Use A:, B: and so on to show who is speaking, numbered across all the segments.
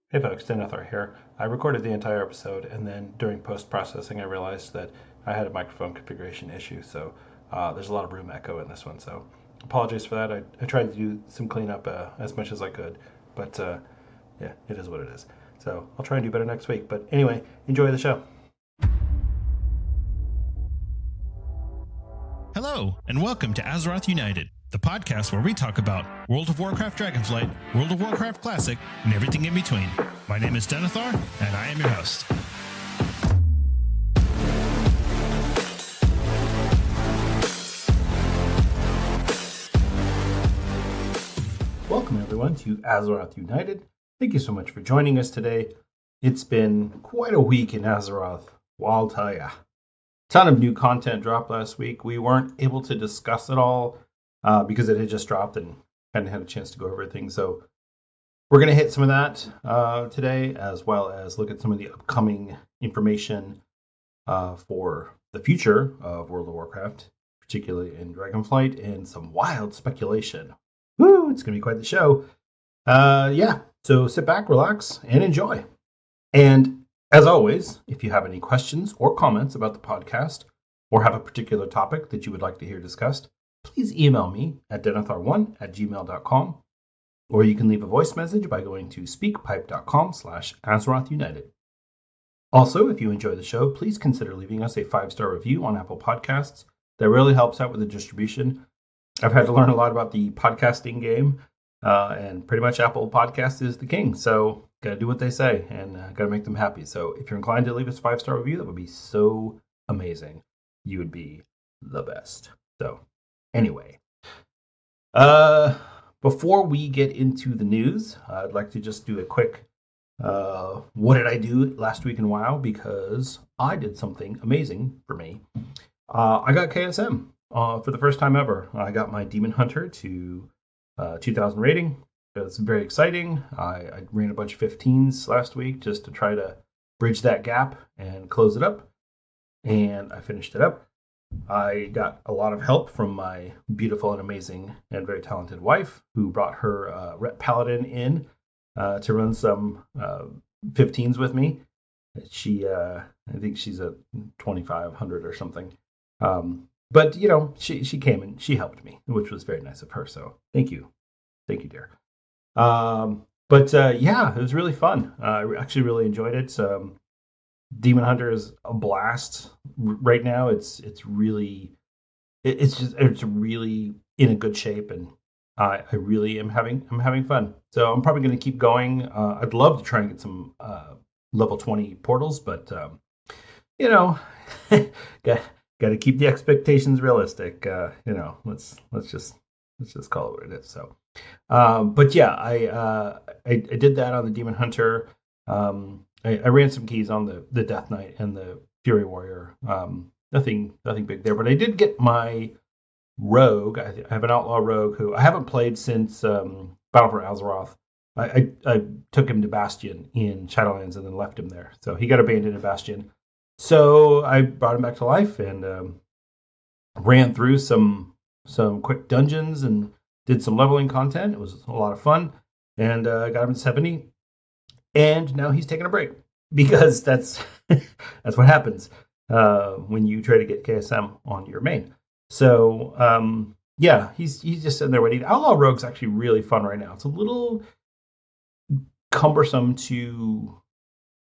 A: Hey folks, Denethar here. I recorded the entire episode, and then during post-processing I realized that I had a microphone configuration issue, so there's a lot of room echo in this one, so apologies for that. I tried to do some cleanup as much as I could, but yeah, it is what it is. So I'll try and do better next week, but anyway, enjoy the show.
B: Hello, and welcome to Azeroth United, the podcast where we talk about World of Warcraft Dragonflight, World of Warcraft Classic, and everything in between. My name is Denethar, and I am your host.
A: Welcome everyone to Azeroth United. Thank you so much for joining us today. It's been quite a week in Azeroth, I'll tell ya. Ton of new content dropped last week. We weren't able to discuss it all because it had just dropped and hadn't had a chance to go over everything. So we're going to hit some of that today, as well as look at some of the upcoming information for the future of World of Warcraft, particularly in Dragonflight, and some wild speculation. Woo! It's going to be quite the show. Yeah, so sit back, relax, and enjoy. And as always, if you have any questions or comments about the podcast or have a particular topic that you would like to hear discussed, please email me at denethar1@gmail.com, or you can leave a voice message by going to speakpipe.com/AzerothUnited. Also, if you enjoy the show, please consider leaving us a 5-star review on Apple Podcasts. That really helps out with the distribution. I've had to learn a lot about the podcasting game, and pretty much Apple Podcast is the king. So got to do what they say and got to make them happy. So if you're inclined to leave us a 5-star review, that would be so amazing. You would be the best. So anyway, before we get into the news, I'd like to just do a quick what did I do last week in WoW, because I did something amazing for me. I got KSM for the first time ever. I got my Demon Hunter to 2,000 rating. It was very exciting. I ran a bunch of 15s last week just to try to bridge that gap and close it up. And I finished it up. I got a lot of help from my beautiful and amazing and very talented wife, who brought her Rep Paladin in to run some 15s with me. I think she's at 2,500 or something. But, you know, she came and she helped me, which was very nice of her. So thank you. Thank you, dear. But yeah, it was really fun. I actually really enjoyed it. Demon Hunter is a blast right now. It's really in a good shape, and I really am having fun. So I'm probably going to keep going. I'd love to try and get some level 20 portals, but you know, got to keep the expectations realistic. You know, let's just call it what it is. So. But yeah, I did that on the Demon Hunter. I ran some keys on the Death Knight and the Fury Warrior. Nothing big there, but I did get my Rogue. I have an Outlaw Rogue who I haven't played since Battle for Azeroth. I took him to Bastion in Shadowlands and then left him there. So he got abandoned in Bastion. So I brought him back to life and ran through some quick dungeons and did some leveling content. It was a lot of fun, and got him to 70. And now he's taking a break, because that's what happens when you try to get KSM on your main. So yeah, he's just sitting there waiting. Outlaw Rogue's actually really fun right now. It's a little cumbersome to...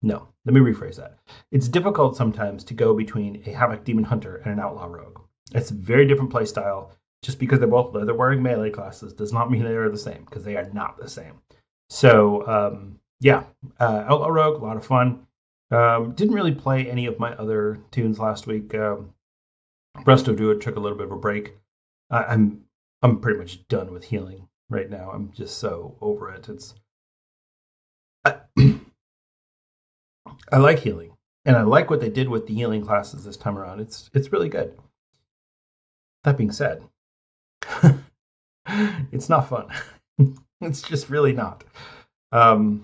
A: No, let me rephrase that. It's difficult sometimes to go between a Havoc Demon Hunter and an Outlaw Rogue. It's a very different play style. Just because they're both leather-wearing melee classes does not mean they are the same, because they are not the same. So, yeah, Outlaw Rogue, a lot of fun. Didn't really play any of my other tunes last week. Breast of Druid took a little bit of a break. I'm pretty much done with healing right now. I'm just so over it. I like healing, and I like what they did with the healing classes this time around. It's really good. That being said, it's not fun. It's just really not. I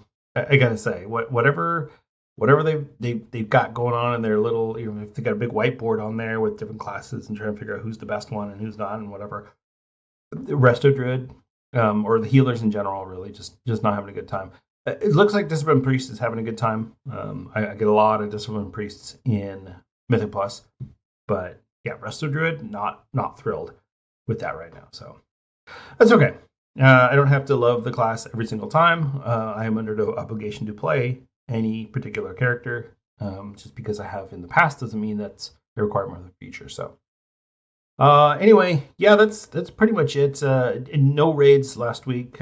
A: gotta say, whatever they've got going on in their little, you know, if they got a big whiteboard on there with different classes and trying to figure out who's the best one and who's not and whatever. The rest of Druid, or the healers in general, really just not having a good time. It looks like Discipline Priest is having a good time. I get a lot of Discipline Priests in Mythic Plus, but yeah, Resto Druid, not thrilled with that right now. So that's okay. I don't have to love the class every single time. I am under no obligation to play any particular character. Just because I have in the past doesn't mean that's a requirement of the future. So anyway, yeah, that's pretty much it. No raids last week.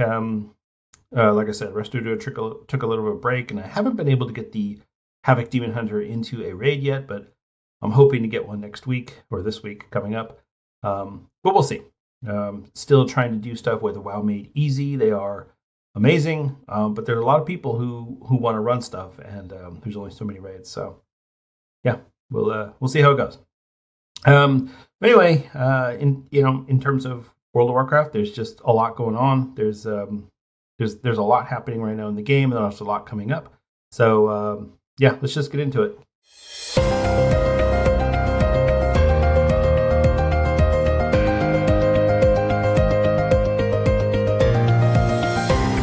A: Like I said, Resto Druid took a little bit of a break, and I haven't been able to get the Havoc Demon Hunter into a raid yet, but I'm hoping to get one next week or this week coming up. But we'll see. Still trying to do stuff with WoW Made Easy. They are amazing, but there are a lot of people who want to run stuff, and there's only so many raids. So yeah, we'll see how it goes. Anyway, in terms of World of Warcraft, there's just a lot going on. There's a lot happening right now in the game, and there's a lot coming up. So yeah, let's just get into it.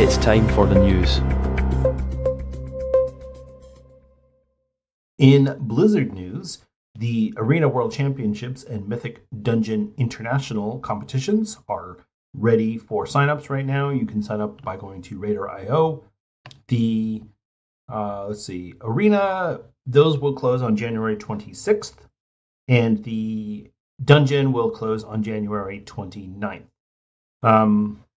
C: It's time for the news.
A: In Blizzard news, the Arena World Championships and Mythic Dungeon International competitions are ready for signups right now. You can sign up by going to Raider.io. The Arena, those will close on January 26th, and the Dungeon will close on January 29th.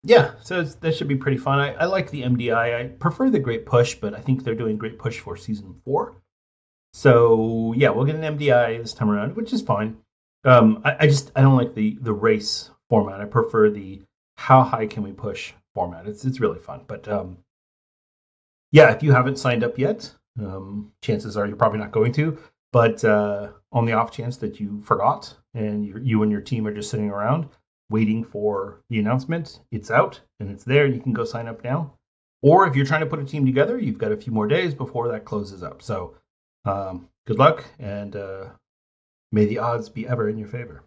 A: Yeah, so that should be pretty fun. I like the MDI. I prefer the Great Push, but I think they're doing Great Push for Season 4. So, yeah, we'll get an MDI this time around, which is fine. I don't like the race format. I prefer the how high can we push format. It's really fun. But, yeah, if you haven't signed up yet, chances are you're probably not going to. But on the off chance that you forgot and you and your team are just sitting around, waiting for the announcement, it's out and it's there and you can go sign up now. Or if you're trying to put a team together, you've got a few more days before that closes up. So good luck, and may the odds be ever in your favor.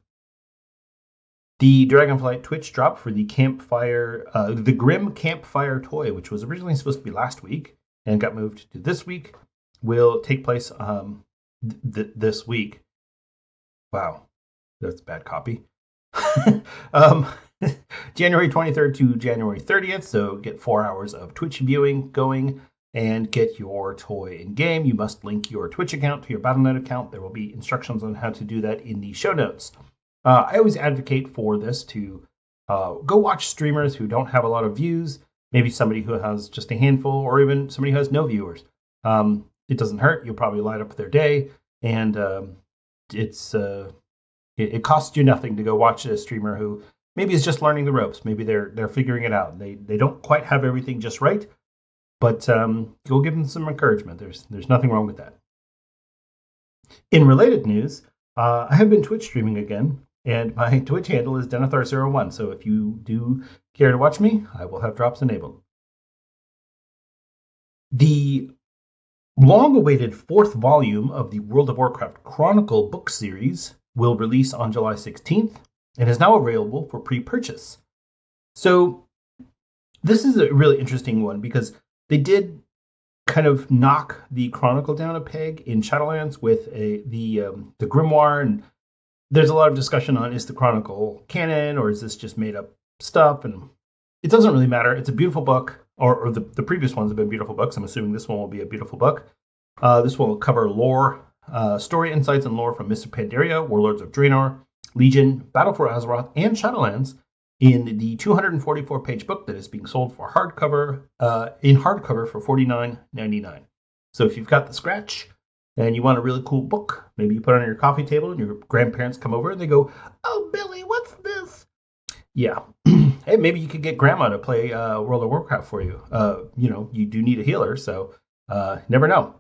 A: The Dragonflight Twitch drop for the the Grim Campfire Toy, which was originally supposed to be last week and got moved to this week, will take place this week. Wow, that's bad copy. January 23rd to January 30th, so get 4 hours of Twitch viewing going and get your toy in game. You must link your Twitch account to your Battle.net account. There will be instructions on how to do that in the show notes. I always advocate for this to go watch streamers who don't have a lot of views, maybe somebody who has just a handful, or even somebody who has no viewers. It doesn't hurt. You'll probably light up their day, and it costs you nothing to go watch a streamer who maybe is just learning the ropes. Maybe they're figuring it out. They don't quite have everything just right, but go give them some encouragement. There's nothing wrong with that. In related news, I have been Twitch streaming again, and my Twitch handle is Denethar01. So if you do care to watch me, I will have drops enabled. The long-awaited 4th volume of the World of Warcraft Chronicle book series will release on July 16th and is now available for pre-purchase. So this is a really interesting one because they did kind of knock the Chronicle down a peg in Shadowlands with the Grimoire, and there's a lot of discussion on, is the Chronicle canon or is this just made up stuff? And it doesn't really matter. It's a beautiful book, or the previous ones have been beautiful books. I'm assuming this one will be a beautiful book. This one will cover lore, story insights and lore from Mists of Pandaria, Warlords of Draenor, Legion, Battle for Azeroth, and Shadowlands in the 244-page book that is being sold for hardcover for $49.99. So if you've got the scratch and you want a really cool book, maybe you put it on your coffee table and your grandparents come over and they go, "Oh, Billy, what's this?" Yeah. Hey, maybe you could get grandma to play World of Warcraft for you. You do need a healer, so never know.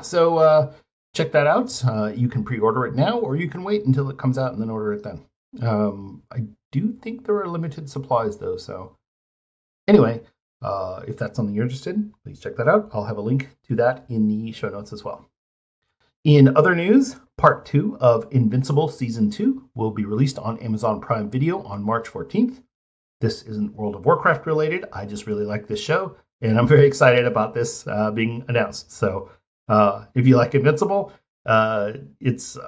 A: So check that out. You can pre-order it now, or you can wait until it comes out and then order it then. I do think there are limited supplies, though, so anyway, if that's something you're interested in, please check that out. I'll have a link to that in the show notes as well. In other news, Part 2 of Invincible Season 2 will be released on Amazon Prime Video on March 14th. This isn't World of Warcraft related. I just really like this show, and I'm very excited about this being announced. So if you like Invincible, it's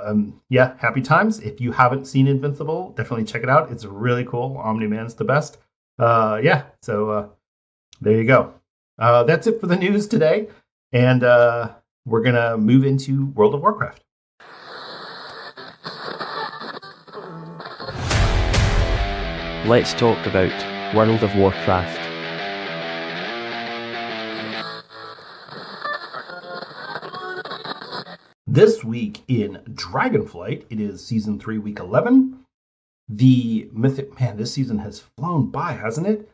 A: happy times. If you haven't seen Invincible, definitely check it out. It's really cool. Omni-Man's the best. So there you go. That's it for the news today, and we're gonna move into World of Warcraft.
C: Let's talk about World of Warcraft.
A: This week in Dragonflight, it is Season 3, Week 11. The Mythic... Man, this season has flown by, hasn't it?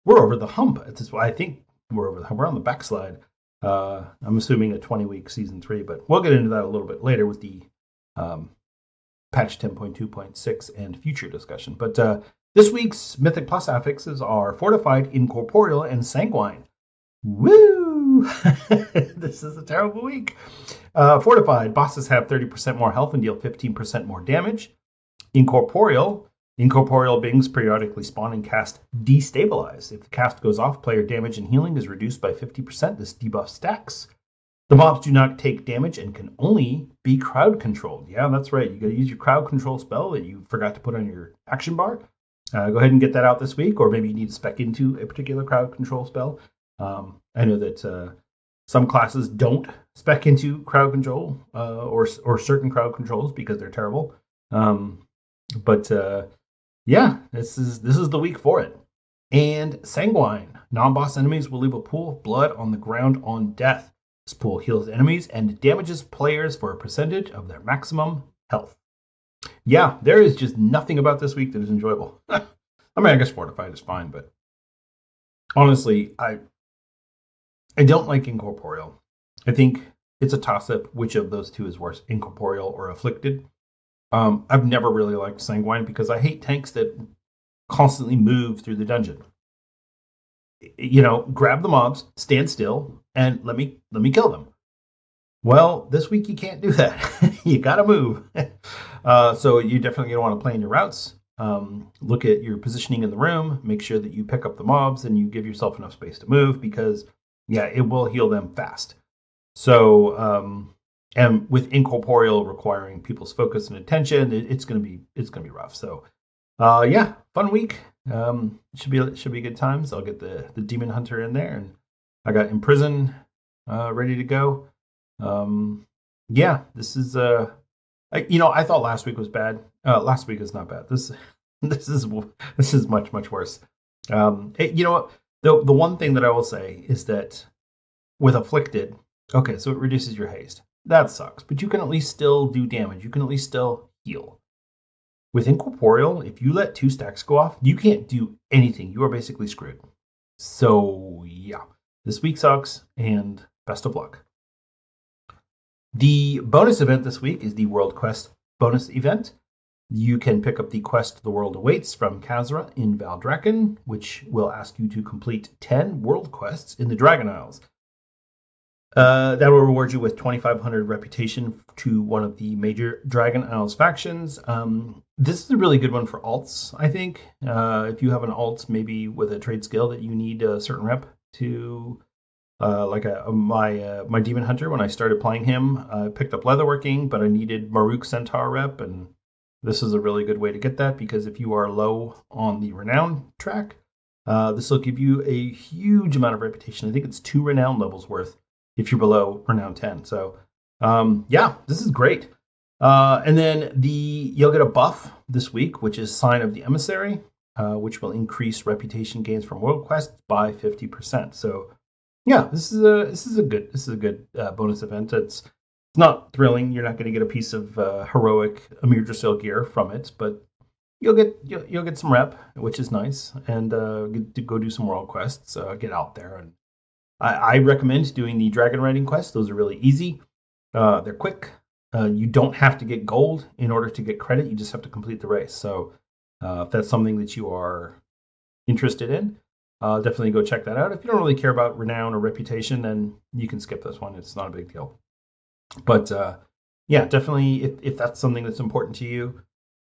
A: We're over the hump. I think we're over the hump. We're on the backslide. I'm assuming a 20-week Season 3, but we'll get into that a little bit later with the patch 10.2.6 and future discussion. But this week's Mythic Plus affixes are Fortified, Incorporeal, and Sanguine. Woo! This is a terrible week. Fortified, bosses have 30% more health and deal 15% more damage. Incorporeal beings periodically spawn and cast Destabilize. If the cast goes off, player damage and healing is reduced by 50%. This debuff stacks. The mobs do not take damage and can only be crowd controlled. Yeah, that's right. You got to use your crowd control spell that you forgot to put on your action bar. Go ahead and get that out this week, or maybe you need to spec into a particular crowd control spell. I know that some classes don't spec into crowd control or certain crowd controls because they're terrible. This is the week for it. And Sanguine, non-boss enemies will leave a pool of blood on the ground on death. This pool heals enemies and damages players for a percentage of their maximum health. Yeah, there is just nothing about this week that is enjoyable. I mean, I guess Fortified is fine, but honestly, I don't like Incorporeal. I think it's a toss-up which of those two is worse, Incorporeal or Afflicted. I've never really liked Sanguine because I hate tanks that constantly move through the dungeon. You know, grab the mobs, stand still, and let me kill them. Well, this week you can't do that. You gotta move. So you definitely don't want to plan your routes. Look at your positioning in the room. Make sure that you pick up the mobs and you give yourself enough space to move because, yeah, it will heal them fast. So, and with Incorporeal requiring people's focus and attention, it's gonna be rough. So, fun week. Should be good times. I'll get the Demon Hunter in there, and I got Imprison ready to go. This is I thought last week was bad. Last week is not bad. This is much worse. You know what? The one thing that I will say is that with Afflicted, okay, so it reduces your haste. That sucks, but you can at least still do damage. You can at least still heal. With Incorporeal, if you let 2 stacks go off, you can't do anything. You are basically screwed. So yeah, this week sucks, and best of luck. The bonus event this week is the World Quest bonus event. You can pick up the quest The World Awaits from Khazra in Valdrakken, which will ask you to complete 10 world quests in the Dragon Isles. That will reward you with 2,500 reputation to one of the major Dragon Isles factions. This is a really good one for alts, I think. If you have an alt, maybe with a trade skill that you need a certain rep to... my Demon Hunter, when I started playing him, I picked up Leatherworking, but I needed Maruk Centaur rep, and this is a really good way to get that, because if you are low on the Renown track, this will give you a huge amount of reputation. I think it's 2 Renown levels worth if you're below Renown 10. So, this is great. And then you'll get a buff this week, which is Sign of the Emissary, which will increase reputation gains from world quests by 50%. So, yeah, this is a good bonus event. It's not thrilling. You're not going to get a piece of heroic Amir Drasil gear from it, but you'll get some rep, which is nice, and get to go do some world quests. Get out there, and I recommend doing the dragon riding quests. Those are really easy. They're quick. You don't have to get gold in order to get credit. You just have to complete the race. So if that's something that you are interested in, definitely go check that out. If you don't really care about renown or reputation, then you can skip this one. It's not a big deal. But definitely if that's something that's important to you,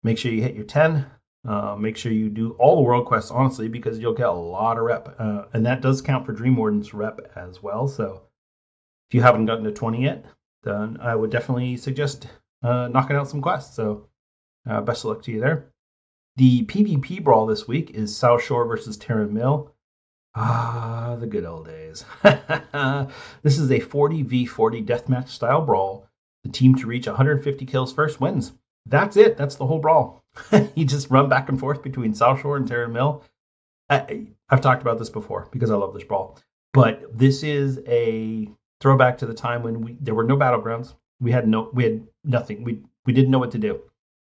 A: make sure you hit your 10. Make sure you do all the world quests, honestly, because you'll get a lot of rep. And that does count for Dream Warden's rep as well. So if you haven't gotten to 20 yet, then I would definitely suggest knocking out some quests. So best of luck to you there. The PvP brawl this week is South Shore versus Terran Mill. Ah, the good old days. This is a 40v40 deathmatch style brawl. The team to reach 150 kills first wins. That's it. That's the whole brawl. You just run back and forth between South Shore and Terran Mill. I've talked about this before because I love this brawl. But this is a throwback to the time when there were no battlegrounds. We had nothing. We didn't know what to do.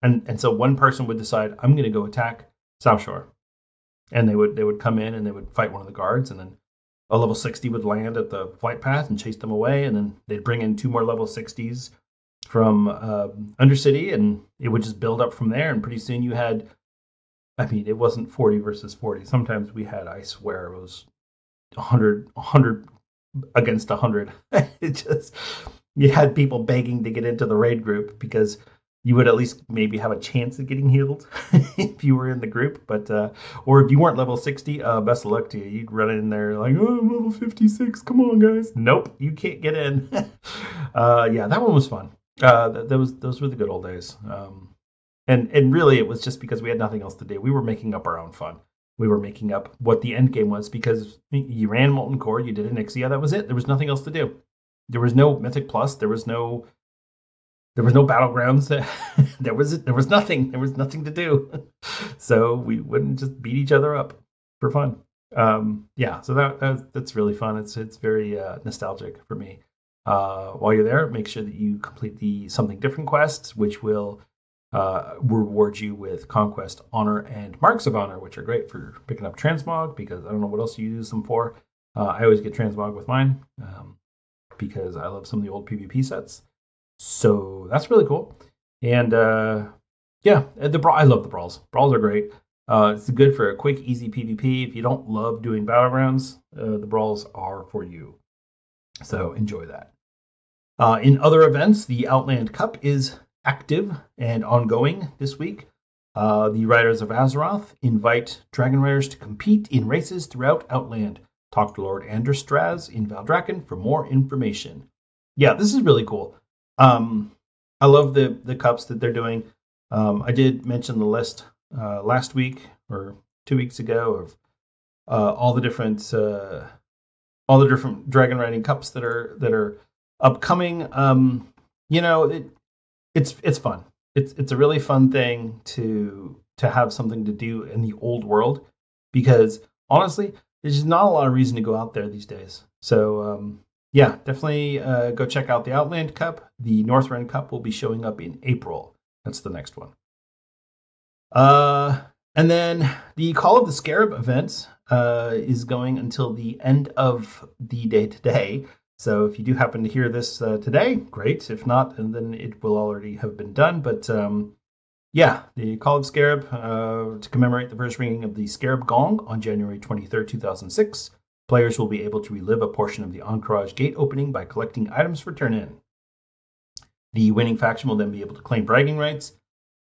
A: And so one person would decide, I'm going to go attack South Shore. And they would come in and they would fight one of the guards, and then a level 60 would land at the flight path and chase them away, and then they'd bring in 2 more level 60s from Undercity, and it would just build up from there, and pretty soon you had, I mean, it wasn't 40 versus 40. Sometimes we had, I swear, it was 100 against 100. It just, you had people begging to get into the raid group because you would at least maybe have a chance of getting healed if you were in the group. But or if you weren't level 60, best of luck to you. You'd run in there like, oh, I'm level 56. Come on, guys. Nope, you can't get in. Yeah, that one was fun. Those were the good old days. And really, it was just because we had nothing else to do. We were making up our own fun. We were making up what the end game was because you ran Molten Core, you did an Ixia, that was it. There was nothing else to do. There was no Mythic Plus. There was no battlegrounds. There was nothing. There was nothing to do. So we wouldn't just beat each other up for fun. Yeah, so that's really fun. It's very nostalgic for me. While you're there, make sure that you complete the Something Different quests, which will reward you with Conquest, Honor, and Marks of Honor, which are great for picking up Transmog, because I don't know what else you use them for. I always get Transmog with mine because I love some of the old PvP sets. So that's really cool. And yeah, I love the brawls. Brawls are great. It's good for a quick, easy PvP. If you don't love doing battlegrounds, the brawls are for you. So enjoy that. In other events, the Outland Cup is active and ongoing this week. The Riders of Azeroth invite Dragon Riders to compete in races throughout Outland. Talk to Lord Anderstraz in Valdrakken for more information. Yeah, this is really cool. I love the cups that they're doing. I did mention the list last week or 2 weeks ago of all the different dragon riding cups that are upcoming. You know, it's fun. It's a really fun thing to have something to do in the old world, because honestly, there's just not a lot of reason to go out there these days. So yeah, definitely go check out the Outland Cup. The Northrend Cup will be showing up in April. That's the next one. And then the Call of the Scarab event is going until the end of the day today. So if you do happen to hear this today, great. If not, then it will already have been done. But yeah, the Call of Scarab to commemorate the first ringing of the Scarab Gong on January 23rd, 2006. Players will be able to relive a portion of the Encourage gate opening by collecting items for turn-in. The winning faction will then be able to claim bragging rights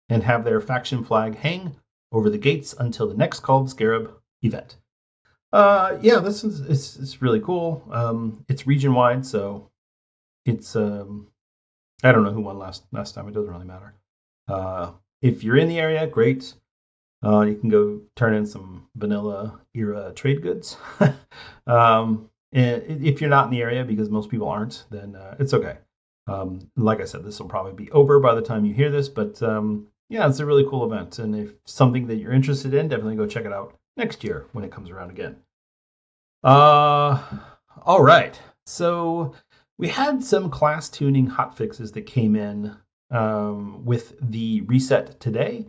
A: and have their faction flag hang over the gates until the next Call of the Scarab event. Yeah, this is really cool. It's region-wide, so it's I don't know who won last time. It doesn't really matter. If you're in the area, great. You can go turn in some vanilla era trade goods. And if you're not in the area, because most people aren't, then it's okay. Like I said, this will probably be over by the time you hear this, but yeah, it's a really cool event. And if something that you're interested in, definitely go check it out next year when it comes around again. All right. So we had some class tuning hotfixes that came in with the reset today.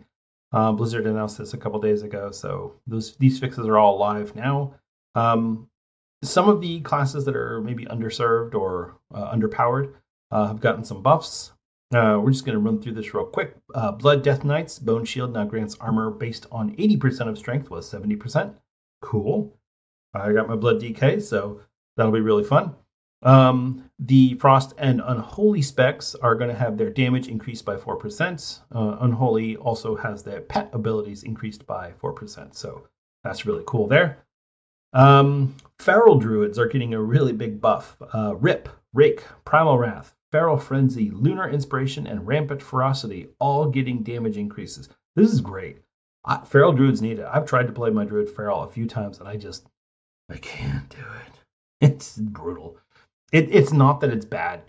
A: Blizzard announced this a couple days ago, so these fixes are all live now. Some of the classes that are maybe underserved or underpowered have gotten some buffs. We're just going to run through this real quick. Blood Death Knight's Bone Shield now grants armor based on 80% of strength, was 70%. Cool. I got my Blood DK, so that'll be really fun. The Frost and Unholy specs are going to have their damage increased by 4%. Unholy also has their pet abilities increased by 4%. So that's really cool there. Feral Druids are getting a really big buff. Rip, Rake, Primal Wrath, Feral Frenzy, Lunar Inspiration, and Rampant Ferocity all getting damage increases. This is great. Feral Druids need it. I've tried to play my Druid Feral a few times, and I can't do it. It's brutal. It's not that it's bad.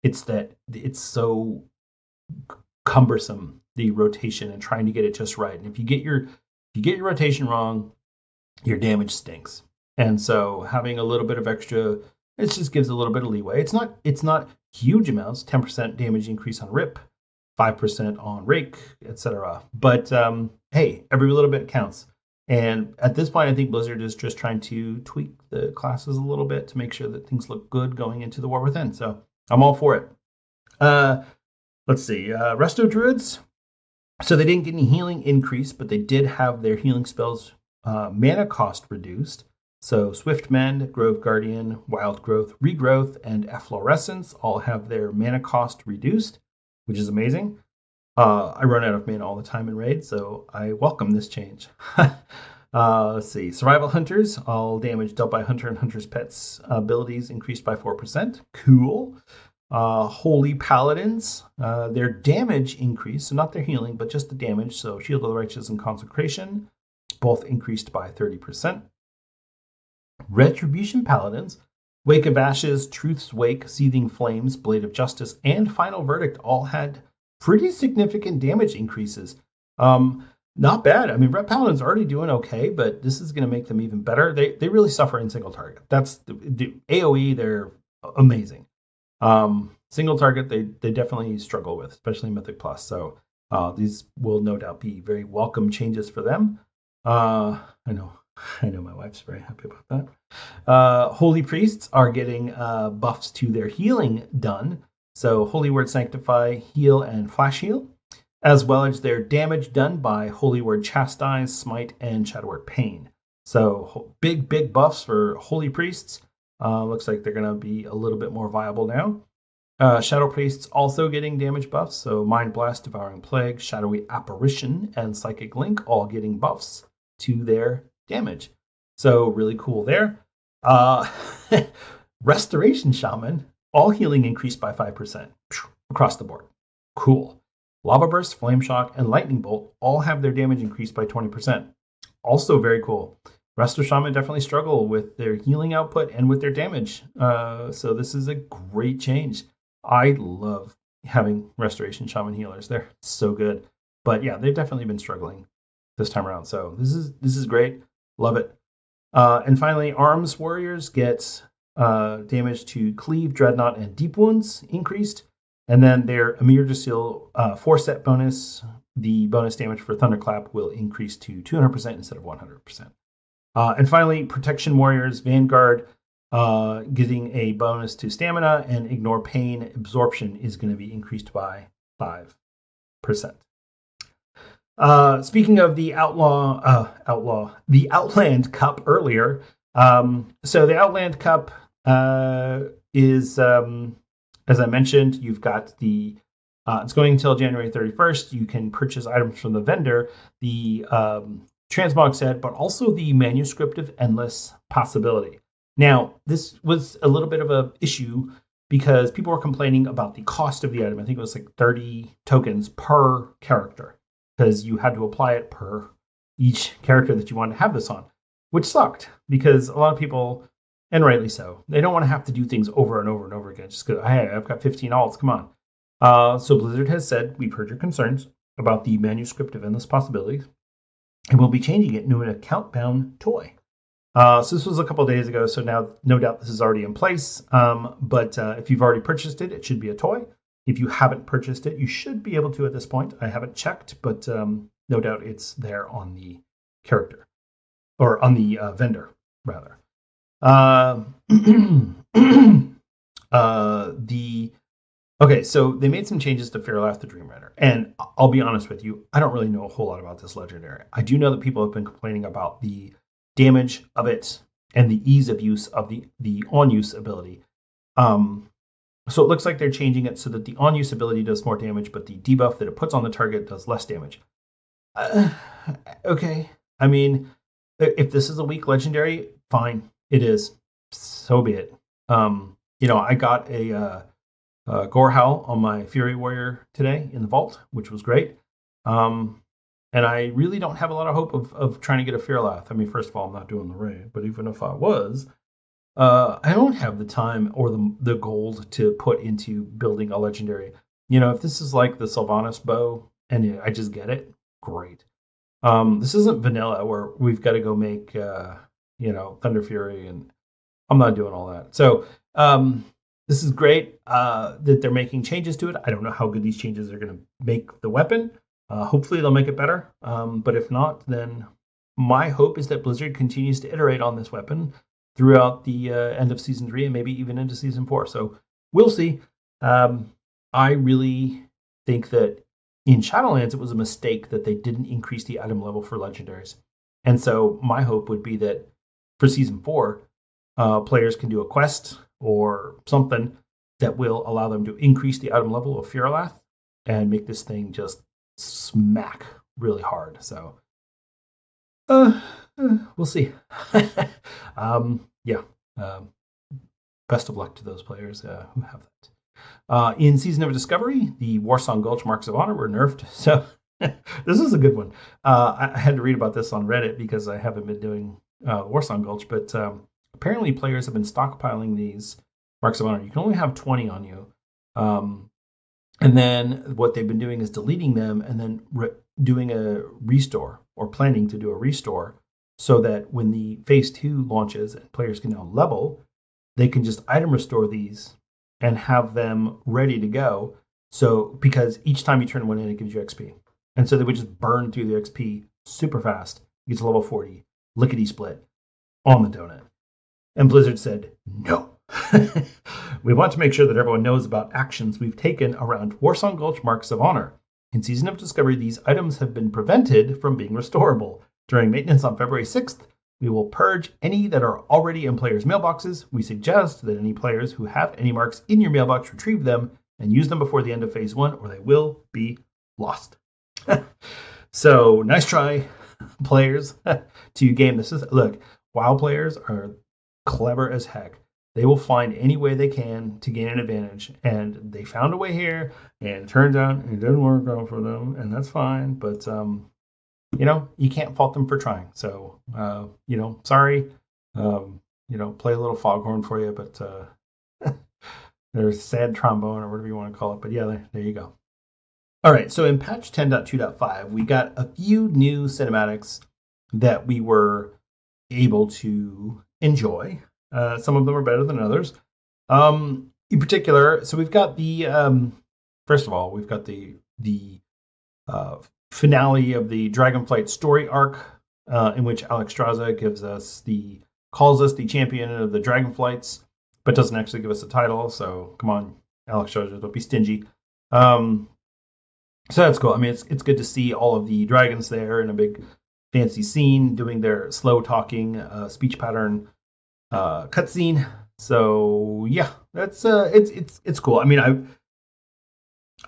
A: It's that it's so cumbersome, the rotation and trying to get it just right. And if you get your rotation wrong, your damage stinks. And so having a little bit of extra, it just gives a little bit of leeway. It's not huge amounts, 10% damage increase on Rip, 5% on Rake, etc. But hey, every little bit counts. And at this point, I think Blizzard is just trying to tweak the classes a little bit to make sure that things look good going into the War Within. So I'm all for it. Let's see. Resto Druids. So they didn't get any healing increase, but they did have their healing spells mana cost reduced. So Swift Mend, Grove Guardian, Wild Growth, Regrowth, and Efflorescence all have their mana cost reduced, which is amazing. I run out of mana all the time in Raid, so I welcome this change. Let's see. Survival Hunters, all damage dealt by Hunter and Hunter's Pets abilities increased by 4%. Cool. Holy Paladins, their damage increased, so not their healing, but just the damage. So Shield of the Righteous and Consecration, both increased by 30%. Retribution Paladins, Wake of Ashes, Truth's Wake, Seething Flames, Blade of Justice, and Final Verdict all had pretty significant damage increases. Not bad. I mean, Ret Paladin's already doing okay, but this is going to make them even better. They really suffer in single target. That's the AoE, they're amazing. Single target, they definitely struggle with, especially Mythic Plus. So these will no doubt be very welcome changes for them. I know my wife's very happy about that. Holy Priests are getting buffs to their healing done. So Holy Word Sanctify, Heal, and Flash Heal, as well as their damage done by Holy Word Chastise, Smite, and Shadow Word Pain. So big buffs for Holy Priests. Looks like they're going to be a little bit more viable now. Shadow Priests also getting damage buffs. So Mind Blast, Devouring Plague, Shadowy Apparition, and Psychic Link all getting buffs to their damage. So really cool there. Restoration Shaman, all healing increased by 5% across the board. Cool. Lava Burst, Flame Shock, and Lightning Bolt all have their damage increased by 20%. Also very cool. Resto Shaman definitely struggle with their healing output and with their damage. So this is a great change. I love having Restoration Shaman healers. They're so good. But yeah, they've definitely been struggling this time around. So this is great. Love it. And finally, Arms Warriors get damage to Cleave, Dreadnought, and Deep Wounds increased. And then their Amir Drasil 4-set bonus, the bonus damage for Thunderclap will increase to 200% instead of 100%. And finally, Protection Warriors Vanguard getting a bonus to Stamina, and Ignore Pain Absorption is going to be increased by 5%. Speaking of the the Outland Cup earlier. So the Outland Cup is, as I mentioned, you've got the, it's going until January 31st. You can purchase items from the vendor, the transmog set, but also the Manuscript of Endless Possibility. Now, this was a little bit of an issue because people were complaining about the cost of the item. I think it was like 30 tokens per character, because you had to apply it per each character that you wanted to have this on, which sucked because a lot of people, and rightly so, they don't want to have to do things over and over and over again just because, hey, I've got 15 alts, come on. So Blizzard has said, we've heard your concerns about the Manuscript of Endless Possibilities, and we'll be changing it into an account-bound toy. So this was a couple of days ago, so now no doubt this is already in place. But if you've already purchased it, it should be a toy. If you haven't purchased it, you should be able to at this point. I haven't checked, but no doubt it's there on the character, or on the vendor, rather. Okay, so they made some changes to Fairlath the Dream Rider, and I'll be honest with you, I don't really know a whole lot about this legendary. I do know that people have been complaining about the damage of it and the ease of use of the on-use ability. So it looks like they're changing it so that the on-use ability does more damage, but the debuff that it puts on the target does less damage. Okay. I mean, if this is a weak legendary, fine. It is. So be it. I got a Gorehowl on my Fury Warrior today in the vault, which was great. And I really don't have a lot of hope of trying to get a Fearlath. I mean, first of all, I'm not doing the raid, but even if I was, I don't have the time or the gold to put into building a legendary. If this is like the Sylvanas bow and I just get it, great. This isn't vanilla where we've got to go make, Thunder Fury, and I'm not doing all that. So this is great that they're making changes to it. I don't know how good these changes are going to make the weapon. Hopefully they'll make it better. But if not, then my hope is that Blizzard continues to iterate on this weapon throughout the end of Season 3 and maybe even into Season 4. So we'll see. I really think that in Shadowlands, it was a mistake that they didn't increase the item level for legendaries. And so my hope would be that for Season 4, players can do a quest or something that will allow them to increase the item level of Fearlath and make this thing just smack really hard. So we'll see. Best of luck to those players who have that. In Season of Discovery, the Warsong Gulch Marks of Honor were nerfed. So this is a good one. I had to read about this on Reddit because I haven't been doing Warsong Gulch, but apparently players have been stockpiling these Marks of Honor. You can only have 20 on you. And then what they've been doing is deleting them and then doing a restore or planning to do a restore so that when the Phase 2 launches and players can now level, they can just item restore these and have them ready to go. So because each time you turn one in, it gives you XP. And so they would just burn through the XP super fast, get to level 40, lickety split on the donut. And Blizzard said, no. We want to make sure that everyone knows about actions we've taken around Warsong Gulch Marks of Honor. In Season of Discovery, these items have been prevented from being restorable. During maintenance on February 6th, we will purge any that are already in players' mailboxes. We suggest that any players who have any marks in your mailbox retrieve them and use them before the end of Phase 1, or they will be lost. So, nice try, players, to game this. Look, WoW players are clever as heck. They will find any way they can to gain an advantage. And they found a way here, and it turns out it didn't work out for them, and that's fine. But, you can't fault them for trying. So, sorry. Play a little foghorn for you, but there's sad trombone or whatever you want to call it. But yeah, there you go. All right, so in patch 10.2.5, we got a few new cinematics that we were able to enjoy. Some of them are better than others. In particular, so we've got the first of all, we've got the finale of the Dragonflight story arc, in which Alexstrasza calls us the champion of the Dragonflights, but doesn't actually give us a title. So come on, Alexstrasza, don't be stingy. So that's cool. I mean, it's good to see all of the dragons there in a big fancy scene doing their slow talking speech pattern cutscene. So yeah, that's it's cool. I mean,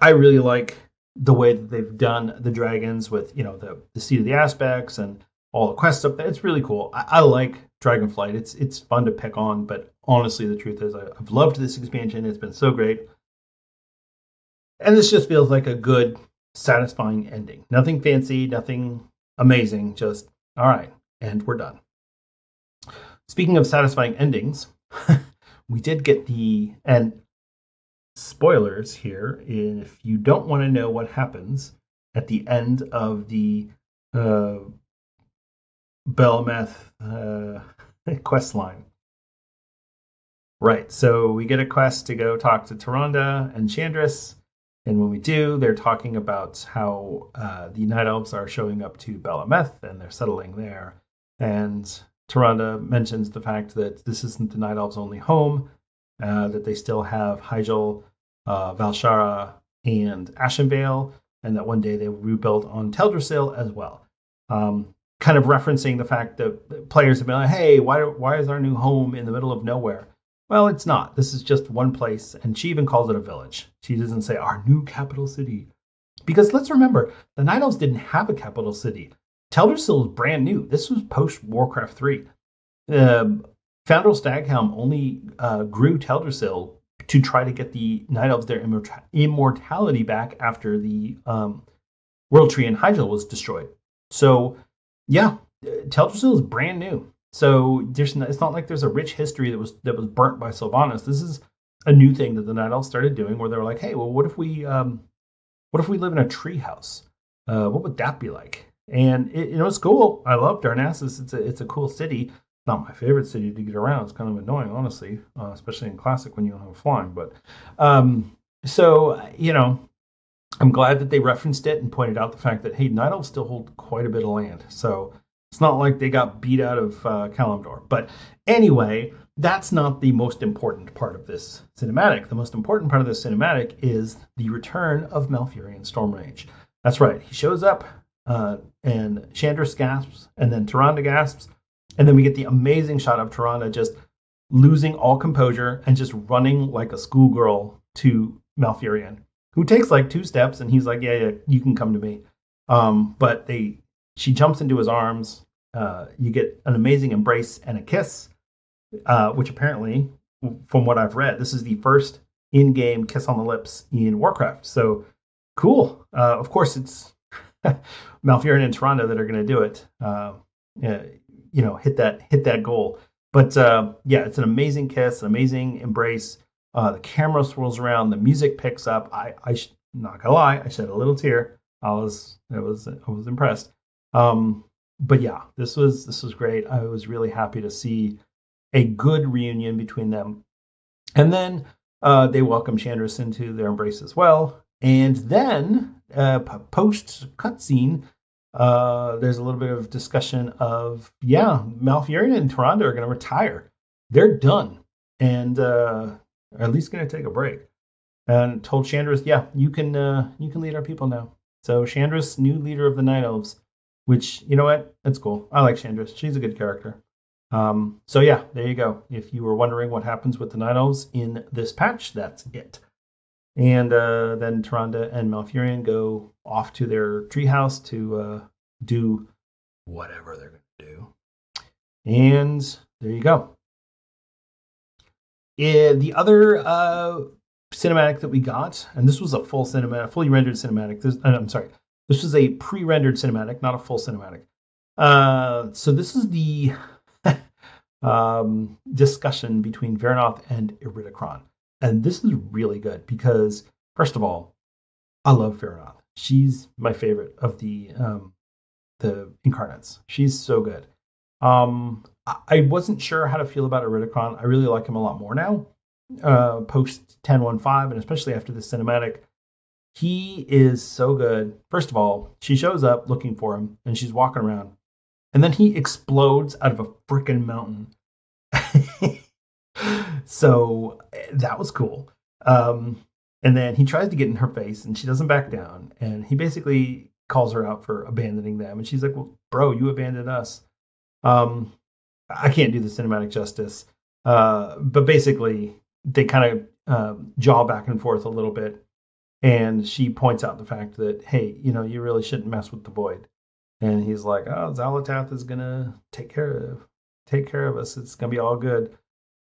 A: I really like the way that they've done the dragons with the seat of the aspects and all the quests up there. It's really cool. I like Dragonflight. It's fun to pick on, but honestly, the truth is I've loved this expansion. It's been so great, and this just feels like a good, satisfying ending. Nothing fancy, nothing amazing. Just all right, and we're done. Speaking of satisfying endings, we did get and spoilers here, if you don't want to know what happens at the end of the Belemeth quest line. Right, so we get a quest to go talk to Tyrande and Chandris, and when we do, they're talking about how the Night Elves are showing up to Belemeth, and they're settling there. And Tyrande mentions the fact that this isn't the Night Elves' only home, that they still have Hyjal, Valshara, and Ashenvale, and that one day they will rebuild on Teldrassil as well. Kind of referencing the fact that players have been like, hey, why is our new home in the middle of nowhere? Well, it's not. This is just one place, and she even calls it a village. She doesn't say our new capital city. Because let's remember, the Night Elves didn't have a capital city. Teldrassil is brand new. This was post Warcraft 3. Foundrel Staghelm only grew Teldrassil to try to get the Night Elves their immortality back after the World Tree in Hyjal was destroyed. So, yeah, Teldrassil is brand new. So it's not like there's a rich history that was burnt by Sylvanas. This is a new thing that the Night Elves started doing, where they were like, hey, well, what if we live in a tree house? What would that be like? And it's cool. I love Darnassus. It's a cool city. Not my favorite city to get around. It's kind of annoying, honestly, especially in Classic when you don't have flying. But I'm glad that they referenced it and pointed out the fact that, hey, Night Elves still hold quite a bit of land. So it's not like they got beat out of Kalimdor. But anyway, that's not the most important part of this cinematic. The most important part of this cinematic is the return of Malfurion Stormrage. That's right. He shows up, and Chandris gasps, and then Tyrande gasps, and then we get the amazing shot of Tyrande just losing all composure and just running like a schoolgirl to Malfurion, who takes like 2 steps, and he's like, yeah, you can come to me. But she jumps into his arms. You get an amazing embrace and a kiss, which apparently, from what I've read, this is the first in-game kiss on the lips in Warcraft. So cool. Of course, it's Malfurion and Tyrande that are going to do it. Hit that goal. But it's an amazing kiss, an amazing embrace. The camera swirls around, the music picks up. I not gonna lie, I shed a little tear. I was impressed. But yeah, this was great. I was really happy to see a good reunion between them. And then they welcome Chandris into their embrace as well. And then post cutscene, there's a little bit of discussion of Malfurion and Tyrande are going to retire. They're done, and at least going to take a break. And told Chandris, you can lead our people now. So Chandris, new leader of the Night Elves, which, you know what? That's cool. I like Chandris. She's a good character. There you go. If you were wondering what happens with the Night Elves in this patch, that's it. And then Tyrande and Malfurion go off to their treehouse to do whatever they're going to do. And there you go. The other cinematic that we got, and this was a full cinematic, fully rendered cinematic. This was a pre-rendered cinematic, not a full cinematic. So this is the discussion between Veranoth and Iridikron. And this is really good because, first of all, I love Veranoth. She's my favorite of the incarnates. She's so good. I wasn't sure how to feel about Iridikron. I really like him a lot more now, post 10.1.5, and especially after the cinematic. He is so good. First of all, she shows up looking for him, and she's walking around, and then he explodes out of a freaking mountain. So that was cool. And then he tries to get in her face, and she doesn't back down, and he basically calls her out for abandoning them, and she's like, well, bro, you abandoned us. I can't do the cinematic justice, but basically they kind of jaw back and forth a little bit, and she points out the fact that, hey, you really shouldn't mess with the Void. And he's like, oh, Xalatath is gonna take care of us. It's gonna be all good.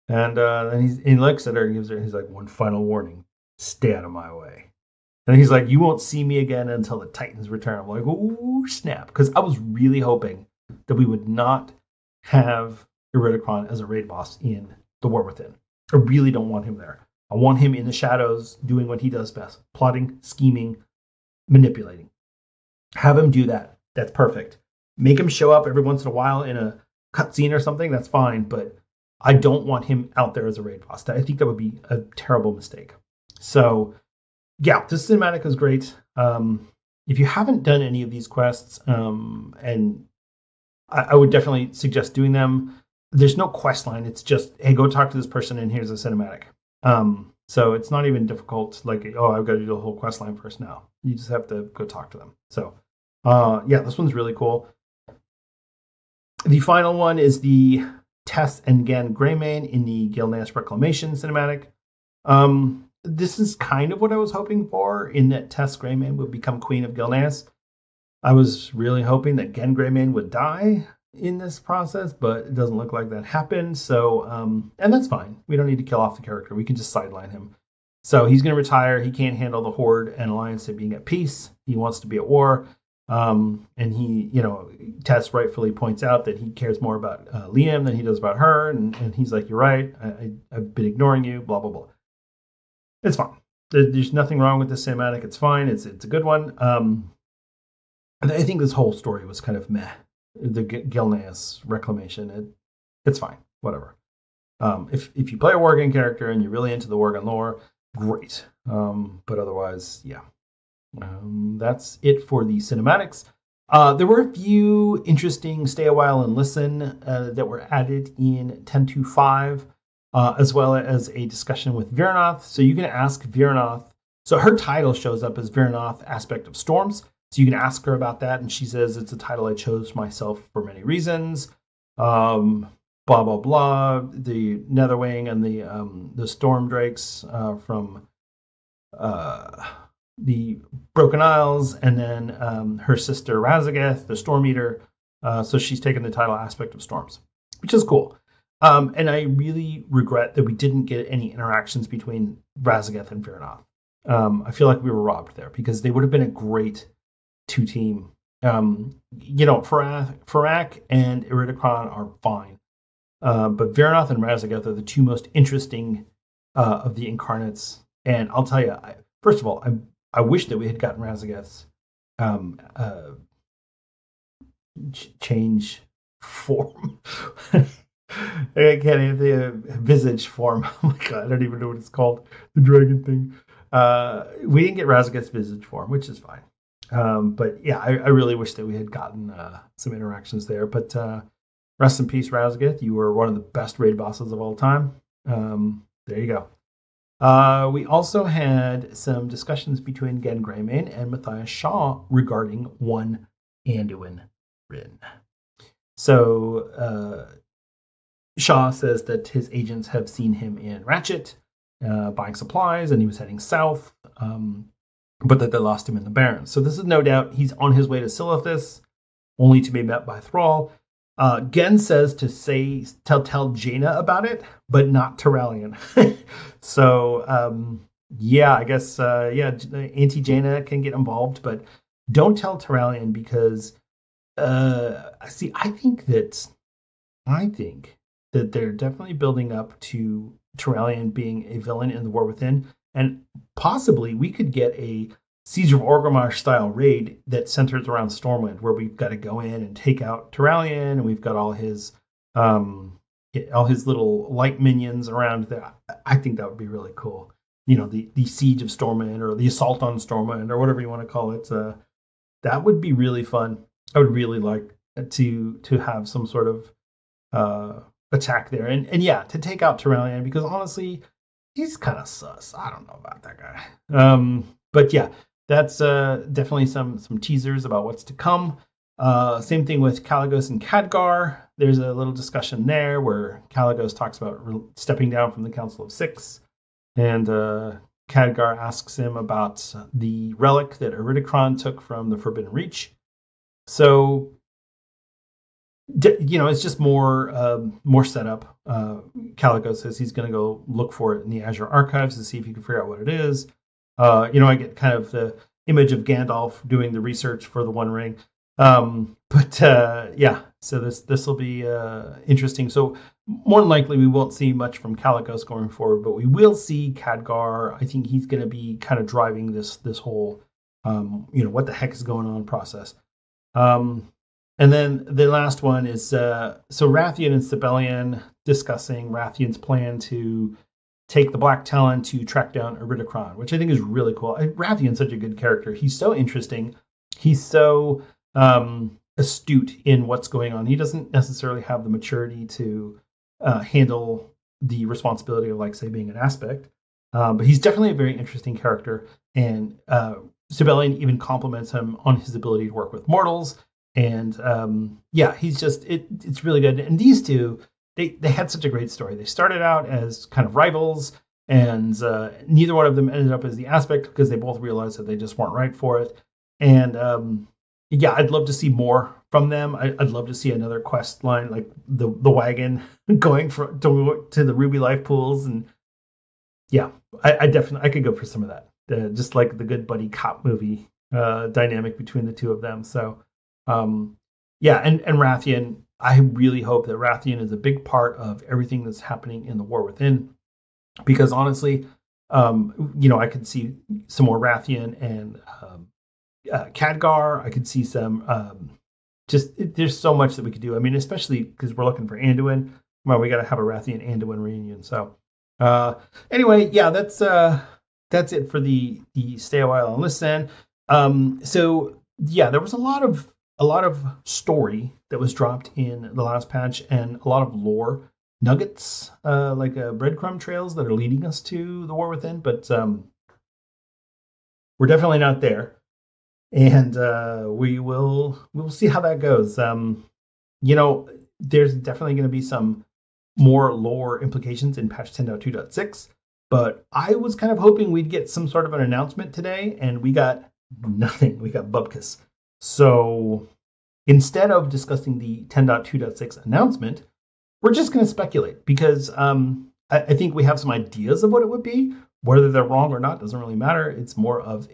A: And then he looks at her and he's like, one final warning: stay out of my way. And he's like, you won't see me again until the Titans return. I'm like, ooh, snap, because I was really hoping that we would not have Iridikron as a raid boss in the War Within. I really don't want him there. I want him in the shadows doing what he does best: plotting, scheming, manipulating. Have him do that. That's perfect. Make him show up every once in a while in a cutscene or something. That's fine, but I don't want him out there as a raid boss. I think that would be a terrible mistake. So, yeah, this cinematic is great. If you haven't done any of these quests, and I would definitely suggest doing them. There's no quest line. It's just, hey, go talk to this person, and here's a cinematic. So it's not even difficult, like, oh, I've got to do the whole quest line first. No, you just have to go talk to them. So, this one's really cool. The final one is the Tess and Gan Greymane in the Gilneas Reclamation cinematic. This is kind of what I was hoping for, in that Tess Greymane would become Queen of Gilneas. I was really hoping that Gen Greymane would die in this process, but it doesn't look like that happened. So, and that's fine. We don't need to kill off the character. We can just sideline him. So he's going to retire. He can't handle the Horde and Alliance of being at peace. He wants to be at war. And he, Tess rightfully points out that he cares more about Liam than he does about her. And he's like, you're right. I've been ignoring you, blah, blah, blah. It's fine. There's nothing wrong with this cinematic. It's fine. It's a good one. I think this whole story was kind of meh. The Gilneas Reclamation, it's fine. Whatever. If you play a Worgen character and you're really into the Worgen lore, great. But otherwise, yeah. That's it for the cinematics. There were a few interesting stay a while and listen that were added in 10.2.5, as well as a discussion with Virnoth. So you can ask Virnoth. So her title shows up as Virnoth Aspect of Storms. So you can ask her about that, and she says it's a title I chose myself for many reasons. Blah blah blah. The Netherwing and the Storm Drakes from the Broken Isles, and then her sister Razageth, the Storm Eater. So she's taken the title Aspect of Storms, which is cool. And I really regret that we didn't get any interactions between Razageth and Virnoth. I feel like we were robbed there, because they would have been a great two-team. Farak and Iridikron are fine. But Virnoth and Razageth are the two most interesting of the incarnates. And I'll tell you, first of all, I wish that we had gotten Razageth's change form. I can't even the visage form. Oh my god, I don't even know what it's called. The dragon thing. We didn't get Razageth's visage form, which is fine. But yeah, I really wish that we had gotten some interactions there. But rest in peace, Razageth. You were one of the best raid bosses of all time. There you go. We also had some discussions between Gen Greymane and Matthias Shaw regarding one Anduin Rin. So Shaw says that his agents have seen him in Ratchet buying supplies, and he was heading south, but that they lost him in the Barrens. So this is no doubt he's on his way to Silithus, only to be met by Thrall. Gen says to tell Jaina about it, but not Terralion. So yeah, I guess anti-Jaina can get involved, but don't tell Terralion, because I think that they're definitely building up to Terralion being a villain in the War Within, and possibly we could get a Siege of Orgrimmar style raid that centers around Stormwind, where we've got to go in and take out Terralion, and we've got all his little light minions around there. I think that would be really cool. The Siege of Stormwind, or the Assault on Stormwind, or whatever you want to call it. That would be really fun. I would really like to have some sort of attack there, and yeah, to take out Terralion, because honestly, he's kind of sus. I don't know about that guy. But yeah, that's definitely some teasers about what's to come. Same thing with Kalecgos and Khadgar. There's a little discussion there where Kalecgos talks about stepping down from the Council of Six, and Khadgar asks him about the relic that Iridikron took from the Forbidden Reach. So, it's just more setup. Kalecgos says he's going to go look for it in the Azure Archives to see if he can figure out what it is. I get kind of the image of Gandalf doing the research for the One Ring. Yeah, so this will be interesting. So more than likely we won't see much from Kalecgos going forward, but we will see Khadgar. I think he's going to be kind of driving this whole what the heck is going on process. And then the last one is so Rathian and Sibelian discussing Rathian's plan to take the Black Talon to track down Iridikron, which I think is really cool. Rathian's such a good character. He's so interesting. He's so astute in what's going on. He doesn't necessarily have the maturity to handle the responsibility of, like, say, being an aspect. But he's definitely a very interesting character. And Sibelian even compliments him on his ability to work with mortals. And yeah, he's just, it's really good. And these two, they had such a great story. They started out as kind of rivals, and neither one of them ended up as the aspect because they both realized that they just weren't right for it. And yeah, I'd love to see more from them. I'd love to see another quest line like the wagon going to the Ruby Life pools, and yeah, I definitely could go for some of that. Just like the good buddy cop movie dynamic between the two of them. So yeah, and Rathian, I really hope that Rathian is a big part of everything that's happening in the War Within, because honestly, I could see some more Rathian and Khadgar. I could see some. There's so much that we could do. I mean, especially because we're looking for Anduin. Well, we got to have a Rathian Anduin reunion. So anyway, yeah, that's it for the stay a while and listen. So yeah, there was a lot of story that was dropped in the last patch, and a lot of lore nuggets, like breadcrumb trails that are leading us to the War Within. But we're definitely not there, and we'll see how that goes. There's definitely going to be some more lore implications in patch 10.2.6. But I was kind of hoping we'd get some sort of an announcement today, and we got nothing. We got bubkus. So instead of discussing the 10.2.6 announcement, we're just going to speculate, because I think we have some ideas of what it would be. Whether they're wrong or not doesn't really matter. It's more of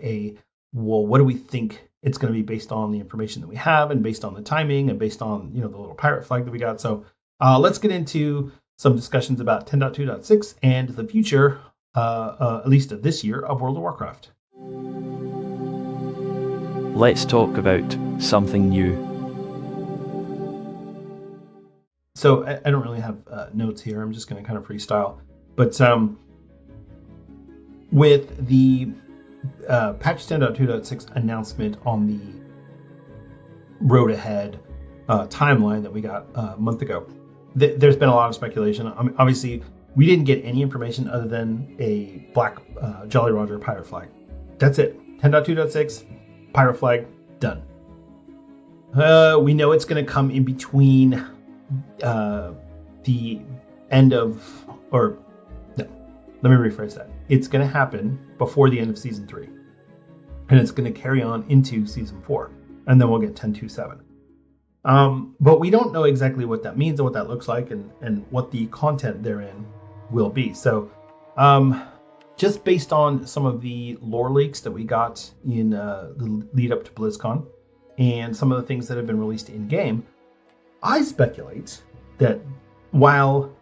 A: what do we think it's going to be based on the information that we have, and based on the timing, and based on the little pirate flag that we got. So let's get into some discussions about 10.2.6 and the future, at least of this year, of World of Warcraft.
C: Let's talk about something new.
A: So I don't really have notes here. I'm just going to kind of freestyle. But with the patch 10.2.6 announcement on the road ahead timeline that we got a month ago, there's been a lot of speculation. Obviously, we didn't get any information other than a black Jolly Roger pirate flag. That's it. 10.2.6, pirate flag, done. We know it's going to come in between the end of, or no, let me rephrase that. It's going to happen before the end of Season 3. And it's going to carry on into Season 4. And then we'll get 10.2.7. But we don't know exactly what that means and what that looks like, and what the content therein will be. So just based on some of the lore leaks that we got in the lead up to BlizzCon, and some of the things that have been released in-game, I speculate that while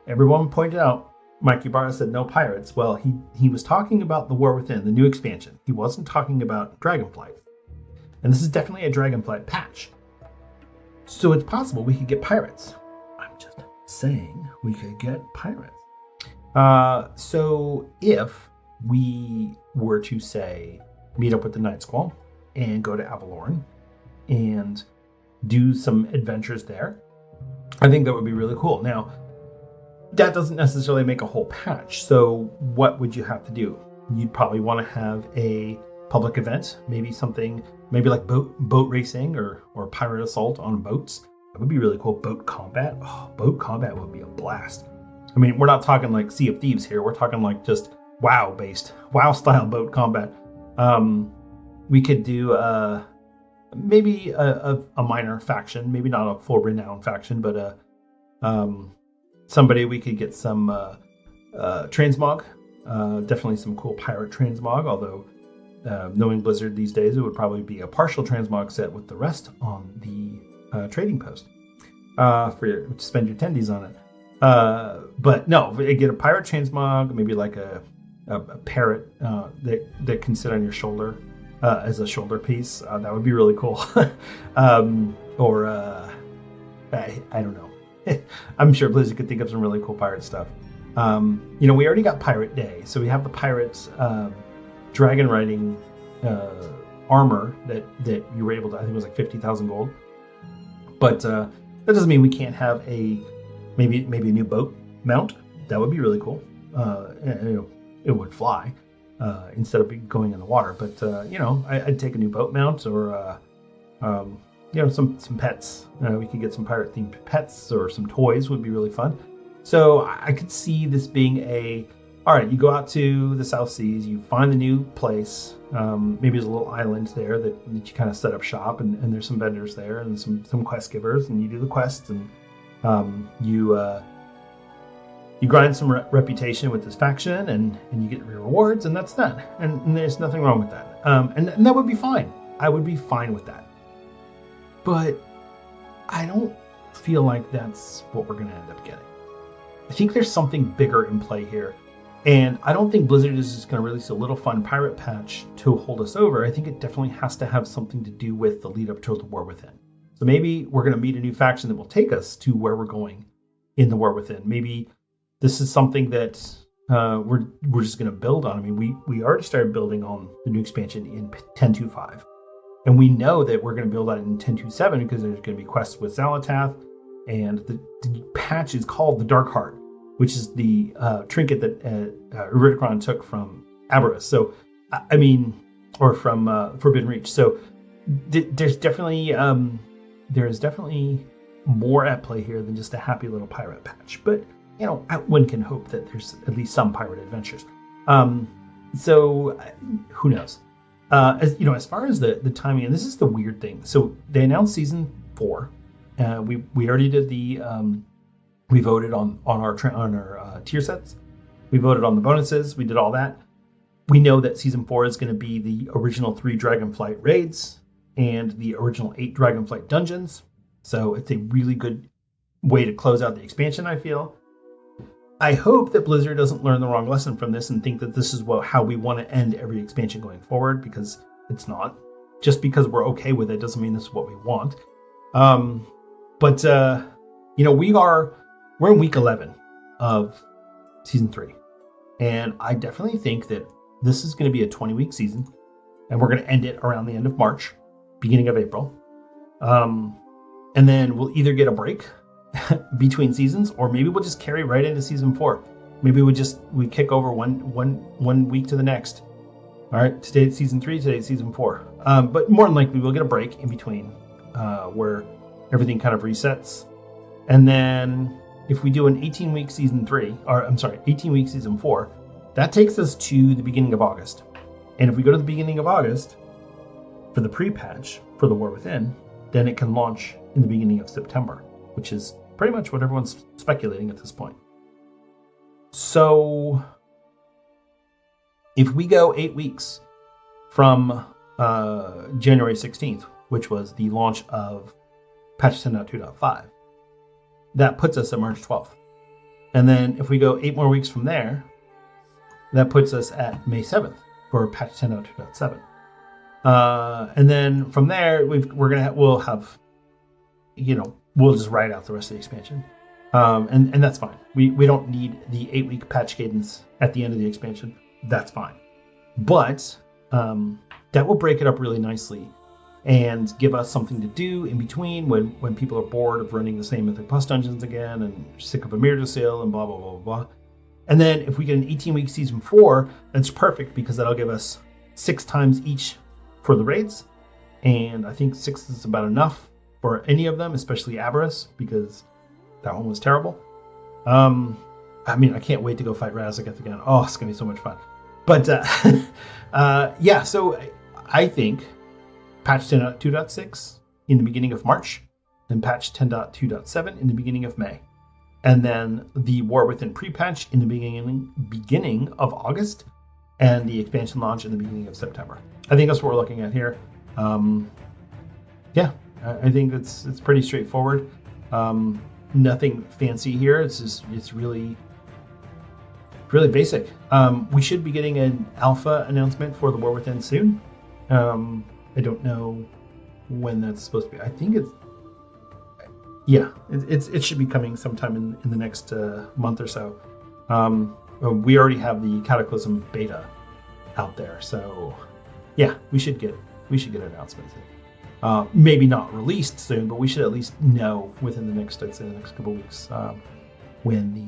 A: everyone pointed out Mike Ybarra said no pirates, well, he was talking about the War Within, the new expansion. He wasn't talking about Dragonflight. And this is definitely a Dragonflight patch. So it's possible we could get pirates. I'm just saying we could get pirates. So if we were to, say, meet up with the Night Squall and go to Avalorn and do some adventures there, I think that would be really cool. Now, that doesn't necessarily make a whole patch. So what would you have to do? You'd probably want to have a public event, maybe like boat racing or pirate assault on boats. That would be really cool. Boat combat. Oh, boat combat would be a blast. I mean, we're not talking like Sea of Thieves here. We're talking like just WoW style boat combat. We could do maybe a minor faction, maybe not a full renown faction, but somebody we could get some transmog. Definitely some cool pirate transmog, although knowing Blizzard these days, it would probably be a partial transmog set with the rest on the trading post to spend your tendies on it. But no, get a pirate transmog, maybe like a parrot that can sit on your shoulder as a shoulder piece. That would be really cool. Or I don't know. I'm sure Blizzard could think of some really cool pirate stuff. We already got Pirate Day, so we have the pirates dragon riding armor that you were able to, I think it was like 50,000 gold. But that doesn't mean we can't have maybe a new boat mount. That would be really cool. It would fly instead of going in the water. But I'd take a new boat mount, or some pets. We could get some pirate themed pets or some toys would be really fun. So I could see this being all right, you go out to the South Seas, you find the new place. Maybe there's a little island there that you kind of set up shop, and there's some vendors there and some quest givers, and you do the quests, and you grind some reputation with this faction, and you get rewards, and that's that. And there's nothing wrong with that. And that would be fine. I would be fine with that. But I don't feel like that's what we're going to end up getting. I think there's something bigger in play here. And I don't think Blizzard is just going to release a little fun pirate patch to hold us over. I think it definitely has to have something to do with the lead up to the War Within. So maybe we're going to meet a new faction that will take us to where we're going in the War Within. Maybe this is something that we're just going to build on. I mean, we already started building on the new expansion in 10.2.5. And we know that we're going to build on it in 10.2.7 because there's going to be quests with Xalatath. And the patch is called the Dark Heart, which is the trinket that Iridikron took from Aberrus. So, I mean, or from Forbidden Reach. So there's definitely more at play here than just a happy little pirate patch. But, one can hope that there's at least some pirate adventures. So who knows? As far as the timing, and this is the weird thing. So they announced season 4. We already did the... we voted on our tier sets. We voted on the bonuses. We did all that. We know that season 4 is going to be the original 3 Dragonflight raids and the original 8 Dragonflight dungeons. So it's a really good way to close out the expansion, I feel. I hope that Blizzard doesn't learn the wrong lesson from this and think that this is how we want to end every expansion going forward, because it's not. Just because we're okay with it doesn't mean this is what we want. We're in week 11 of season 3. And I definitely think that this is going to be a 20-week season. And we're going to end it around the end of March, beginning of April. And then we'll either get a break between seasons, or maybe we'll just carry right into season 4. Maybe we kick over one week to the next. All right, today it's season 3, today it's season 4. But more than likely, we'll get a break in between where everything kind of resets. And then if we do an 18-week season 18-week season 4, that takes us to the beginning of August. And if we go to the beginning of August for the pre-patch for the War Within, then it can launch in the beginning of September, which is pretty much what everyone's speculating at this point. So if we go 8 weeks from January 16th, which was the launch of patch 10.2.5, that puts us at March 12th. And then if we go 8 more weeks from there, that puts us at May 7th for patch 10.2.7. And then from there, we'll just ride out the rest of the expansion. And that's fine. We don't need the 8-week patch cadence at the end of the expansion. That's fine. But that will break it up really nicely and give us something to do in between when people are bored of running the same Mythic Plus dungeons again and sick of a Mirdasil and blah, blah, blah, blah. And then if we get an 18-week season 4, that's perfect because that'll give us 6 times each for the raids. And I think 6 is about enough for any of them, especially Aberrus, because that one was terrible. I can't wait to go fight Razaketh again. Oh, it's going to be so much fun. But so I think patch 10.2.6 in the beginning of March, then patch 10.2.7 in the beginning of May. And then the War Within pre-patch in the beginning of August, and the expansion launch in the beginning of September. I think that's what we're looking at here. I think it's pretty straightforward. Nothing fancy here. It's really basic. We should be getting an alpha announcement for the War Within soon. I don't know when that's supposed to be. I think it should be coming sometime in the next month or so. We already have the Cataclysm beta out there, so we should get announcements. Maybe not released soon, but we should at least know within the next couple of weeks when the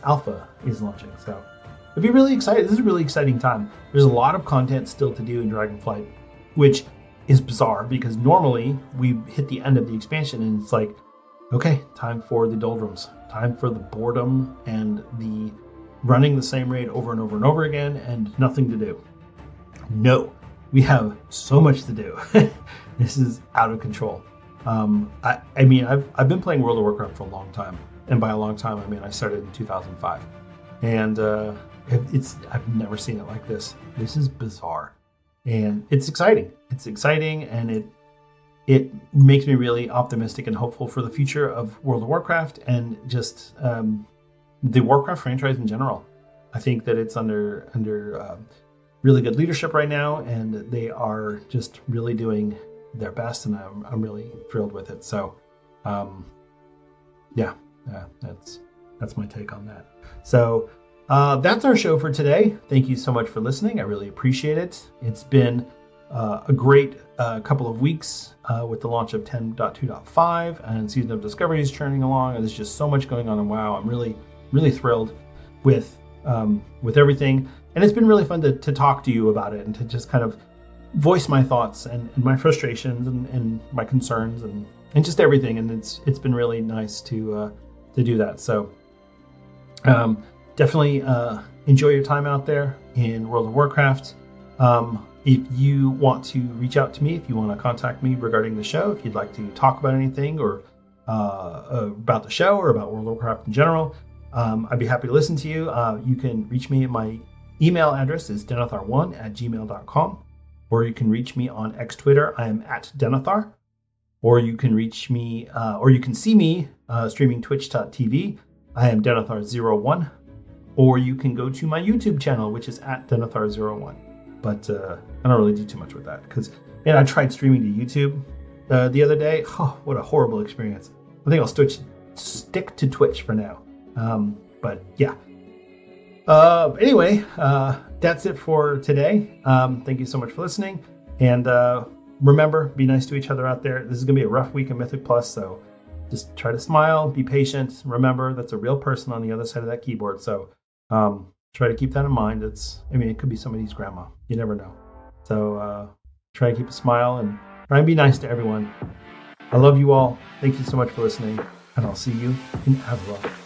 A: alpha is launching. So it'd be really exciting. This is a really exciting time. There's a lot of content still to do in Dragonflight, which is bizarre because normally we hit the end of the expansion and it's like, okay, time for the doldrums, time for the boredom and the running the same raid over and over and over again and nothing to do. No, we have so much to do. This is out of control. I mean, I've been playing World of Warcraft for a long time, and by a long time I mean I started in 2005, and I've never seen it like this. This is bizarre, and it's exciting. It's exciting, and it makes me really optimistic and hopeful for the future of World of Warcraft and just the Warcraft franchise in general. I think that it's under really good leadership right now, and they are just really doing their best, and I'm really thrilled with it. So, that's my take on that. So that's our show for today. Thank you so much for listening. I really appreciate it. It's been a great couple of weeks with the launch of 10.2.5 and Season of Discovery is churning along. There's just so much going on in WoW. I'm really thrilled with everything, and it's been really fun to talk to you about it and to just kind of voice my thoughts and my frustrations and my concerns and just everything. And it's been really nice to do that. So definitely enjoy your time out there in World of Warcraft. If you want to reach out to me, if you want to contact me regarding the show, if you'd like to talk about anything or about the show or about World of Warcraft in general, I'd be happy to listen to you. You can reach me. My email address is denethar1@gmail.com. Or you can reach me on X Twitter. I am @Denethar. Or you can reach me, or you can see me streaming twitch.tv. I am Denethar01. Or you can go to my YouTube channel, which is @Denethar01. But I don't really do too much with that because I tried streaming to YouTube the other day. Oh, what a horrible experience. I think I'll stick to Twitch for now. But yeah. Anyway, that's it for today. Thank you so much for listening. And remember, be nice to each other out there. This is going to be a rough week in Mythic Plus, so just try to smile, be patient. Remember, that's a real person on the other side of that keyboard. So try to keep that in mind. It could be somebody's grandma. You never know. So try to keep a smile and try and be nice to everyone. I love you all. Thank you so much for listening, and I'll see you in Azeroth.